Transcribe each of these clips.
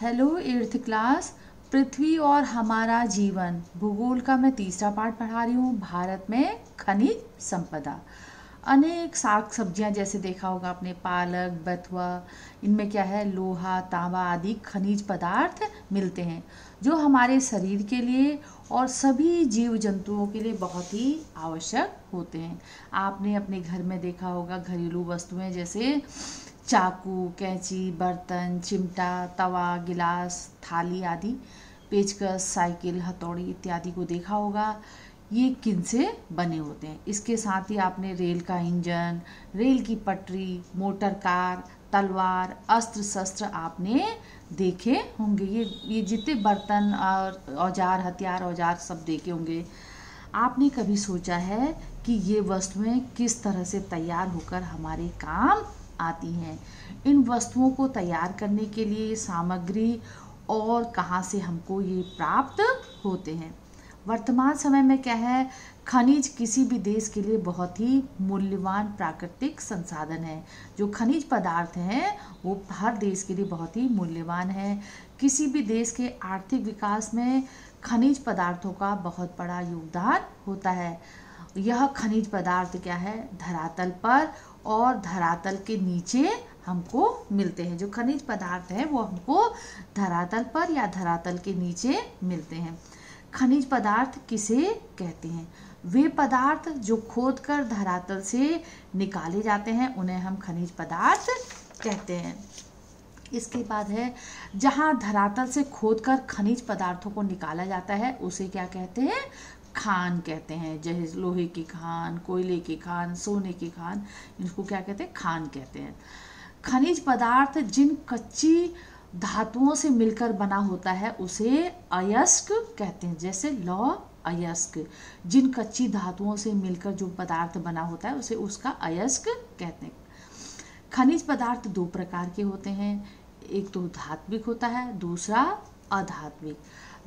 Hello 8th class. पृथ्वी और हमारा जीवन भूगोल का मैं तीसरा पाठ पढ़ा रही हूँ। भारत में खनिज संपदा। अनेक साग सब्जियाँ जैसे देखा होगा आपने, पालक, बथुआ, इनमें क्या है, लोहा, तांबा आदि खनिज पदार्थ मिलते हैं जो हमारे शरीर के लिए और सभी जीव जंतुओं के लिए बहुत ही आवश्यक होते हैं। आपने अपने घर में देखा होगा घरेलू वस्तुएं जैसे चाकू, कैंची, बर्तन, चिमटा, तवा, गिलास, थाली आदि, पेचकस, साइकिल, हथौड़ी इत्यादि को देखा होगा। ये किन से बने होते हैं। इसके साथ ही आपने रेल का इंजन, रेल की पटरी, मोटर कार, तलवार, अस्त्र शस्त्र आपने देखे होंगे। ये जितने बर्तन और औजार, हथियार, औजार सब देखे होंगे। आपने कभी सोचा है कि ये वस्तुएं किस तरह से तैयार होकर हमारे काम आती हैं। इन वस्तुओं को तैयार करने के लिए सामग्री और कहाँ से हमको ये प्राप्त होते हैं। वर्तमान समय में क्या है, खनिज किसी भी देश के लिए बहुत ही मूल्यवान प्राकृतिक संसाधन है। जो खनिज पदार्थ हैं वो हर देश के लिए बहुत ही मूल्यवान है। किसी भी देश के आर्थिक विकास में खनिज पदार्थों का बहुत बड़ा योगदान होता है। यह खनिज पदार्थ क्या है, धरातल पर और धरातल के नीचे हमको मिलते हैं। जो खनिज पदार्थ है वो हमको धरातल पर या धरातल के नीचे मिलते हैं। खनिज पदार्थ किसे कहते हैं? वे पदार्थ जो खोदकर धरातल से निकाले जाते हैं उन्हें हम खनिज पदार्थ कहते हैं। इसके बाद है, जहाँ धरातल से खोदकर खनिज पदार्थों को निकाला जाता है उसे क्या कहते हैं? खान कहते हैं। जैसे लोहे की खान, कोयले की खान, सोने की खान, इनको क्या कहते हैं? खान कहते हैं। खनिज पदार्थ जिन कच्ची धातुओं से मिलकर बना होता है उसे अयस्क कहते हैं। जैसे लौह अयस्क, जिन कच्ची धातुओं से मिलकर जो पदार्थ बना होता है उसे उसका अयस्क कहते हैं। खनिज पदार्थ दो प्रकार के होते हैं, एक तो धात्विक होता है, दूसरा अधात्विक।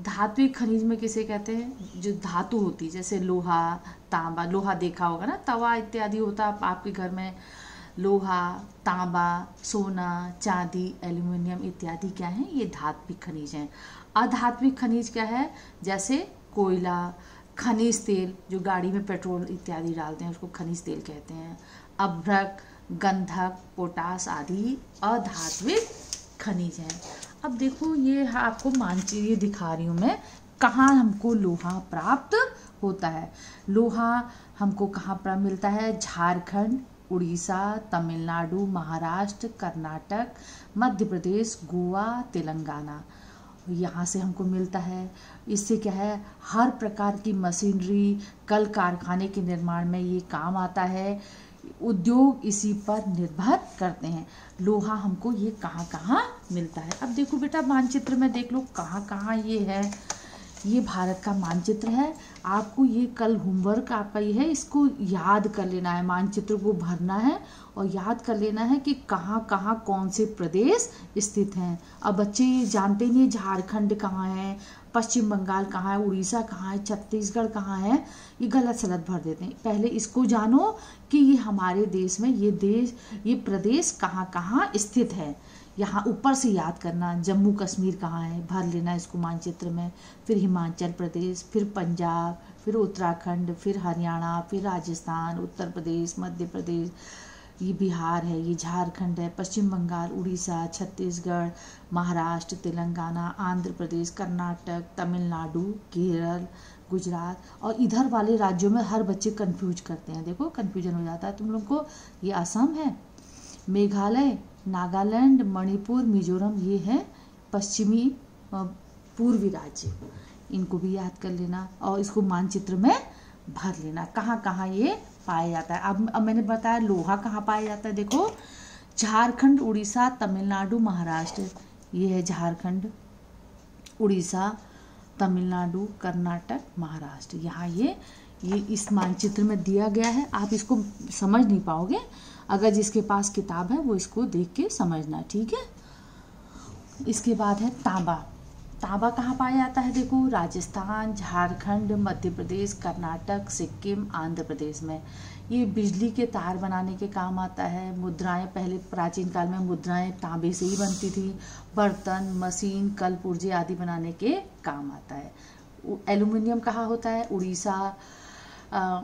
धात्विक खनिज में किसे कहते हैं? जो धातु होती, जैसे लोहा, तांबा, लोहा देखा होगा ना, तवा इत्यादि होता है आपके घर में। लोहा, तांबा, सोना, चांदी, एल्युमिनियम इत्यादि क्या है, ये धात्विक खनिज हैं। अधात्विक खनिज क्या है? जैसे कोयला, खनिज तेल, जो गाड़ी में पेट्रोल इत्यादि डालते हैं उसको खनिज तेल कहते हैं। अभ्रक, गंधक, पोटास आदि अधात्विक खनिज हैं। अब देखो ये आपको मानचित्र दिखा रही हूँ मैं, कहाँ हमको लोहा प्राप्त होता है। लोहा हमको कहाँ पर मिलता है? झारखंड, उड़ीसा, तमिलनाडु, महाराष्ट्र, कर्नाटक, मध्य प्रदेश, गोवा, तेलंगाना, यहाँ से हमको मिलता है। इससे क्या है, हर प्रकार की मशीनरी, कल कारखाने के निर्माण में ये काम आता है। उद्योग इसी पर निर्भर करते हैं। लोहा हमको ये कहाँ कहाँ मिलता है। अब देखो बेटा मानचित्र में देख लो कहाँ कहाँ ये है। ये भारत का मानचित्र है। आपको ये कल होमवर्क आपका ये है, इसको याद कर लेना है, मानचित्र को भरना है और याद कर लेना है कि कहाँ कहाँ कौन से प्रदेश स्थित हैं। अब बच्चे ये जानते नहीं झारखंड कहाँ है, पश्चिम बंगाल कहाँ है, उड़ीसा कहाँ है, छत्तीसगढ़ कहाँ है, ये गलत सलत भर देते हैं। पहले इसको जानो कि ये हमारे देश में ये प्रदेश कहाँ कहाँ स्थित है। यहाँ ऊपर से याद करना, जम्मू कश्मीर कहाँ है, भर लेना इसको मानचित्र में। फिर हिमाचल प्रदेश, फिर पंजाब, फिर उत्तराखंड, फिर हरियाणा, फिर राजस्थान, उत्तर प्रदेश, मध्य प्रदेश, ये बिहार है, ये झारखंड है, पश्चिम बंगाल, उड़ीसा, छत्तीसगढ़, महाराष्ट्र, तेलंगाना, आंध्र प्रदेश, कर्नाटक, तमिलनाडु, केरल, गुजरात। और इधर वाले राज्यों में हर बच्चे कंफ्यूज करते हैं, देखो कंफ्यूजन हो जाता है तुम लोग को। ये असम है, मेघालय, नागालैंड, मणिपुर, मिजोरम, ये है पश्चिमी पूर्वी राज्य। इनको भी याद कर लेना और इसको मानचित्र में भर लेना कहाँ कहाँ ये पाया जाता है। अब मैंने बताया लोहा कहाँ पाया जाता है। देखो झारखंड, उड़ीसा, तमिलनाडु, महाराष्ट्र, ये है झारखंड, उड़ीसा, तमिलनाडु, कर्नाटक, महाराष्ट्र। यहाँ ये इस मानचित्र में दिया गया है। आप इसको समझ नहीं पाओगे, अगर जिसके पास किताब है वो इसको देख के समझना, ठीक है। इसके बाद है तांबा। तांबा कहाँ पाया जाता है? देखो, राजस्थान, झारखंड, मध्य प्रदेश, कर्नाटक, सिक्किम, आंध्र प्रदेश में। ये बिजली के तार बनाने के काम आता है। मुद्राएं, पहले प्राचीन काल में मुद्राएं तांबे से ही बनती थी। बर्तन, मशीन, कल पुर्जे आदि बनाने के काम आता है। एल्युमिनियम कहाँ होता है?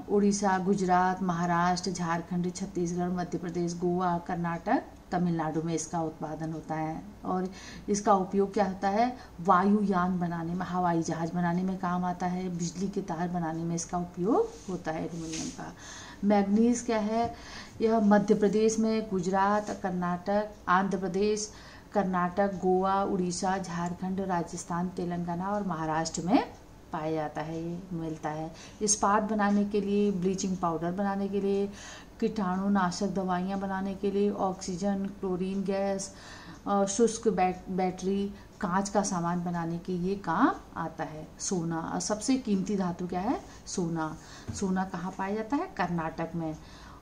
उड़ीसा, गुजरात, महाराष्ट्र, झारखंड, छत्तीसगढ़, मध्य प्रदेश, गोवा, कर्नाटक, तमिलनाडु में इसका उत्पादन होता है। और इसका उपयोग क्या होता है? वायुयान बनाने में, हवाई जहाज बनाने में काम आता है। बिजली के तार बनाने में इसका उपयोग होता है एल्युमिनियम का। मैग्नीज क्या है? यह मध्य प्रदेश में, गुजरात, कर्नाटक, आंध्र प्रदेश, कर्नाटक, गोवा, उड़ीसा, झारखंड, राजस्थान, तेलंगाना और महाराष्ट्र में पाया जाता है। ये मिलता है। इस्पात बनाने के लिए, ब्लीचिंग पाउडर बनाने के लिए, कीटाणुनाशक दवाइयाँ बनाने के लिए, ऑक्सीजन, क्लोरीन गैस, शुष्क बैटरी, कांच का सामान बनाने के ये काम आता है। सोना, सबसे कीमती धातु क्या है? सोना। सोना कहाँ पाया जाता है? कर्नाटक में,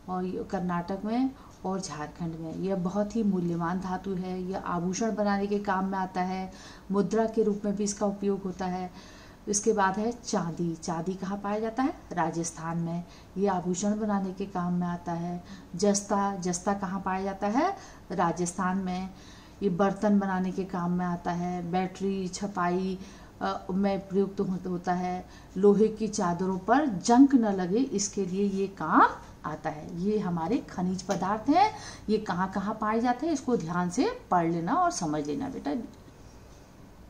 और कर्नाटक में और झारखंड में। यह बहुत ही मूल्यवान धातु है। यह आभूषण बनाने के काम में आता है। मुद्रा के रूप में भी इसका उपयोग होता है। इसके बाद है चांदी। चांदी कहाँ पाया जाता है? राजस्थान में। ये आभूषण बनाने के काम में आता है। जस्ता, जस्ता कहाँ पाया जाता है? राजस्थान में। ये बर्तन बनाने के काम में आता है। बैटरी, छपाई में प्रयुक्त होता है। लोहे की चादरों पर जंग न लगे, इसके लिए ये काम आता है। ये हमारे खनिज पदार्थ हैं। ये कहाँ कहाँ पाए जाते हैं, इसको ध्यान से पढ़ लेना और समझ लेना बेटा।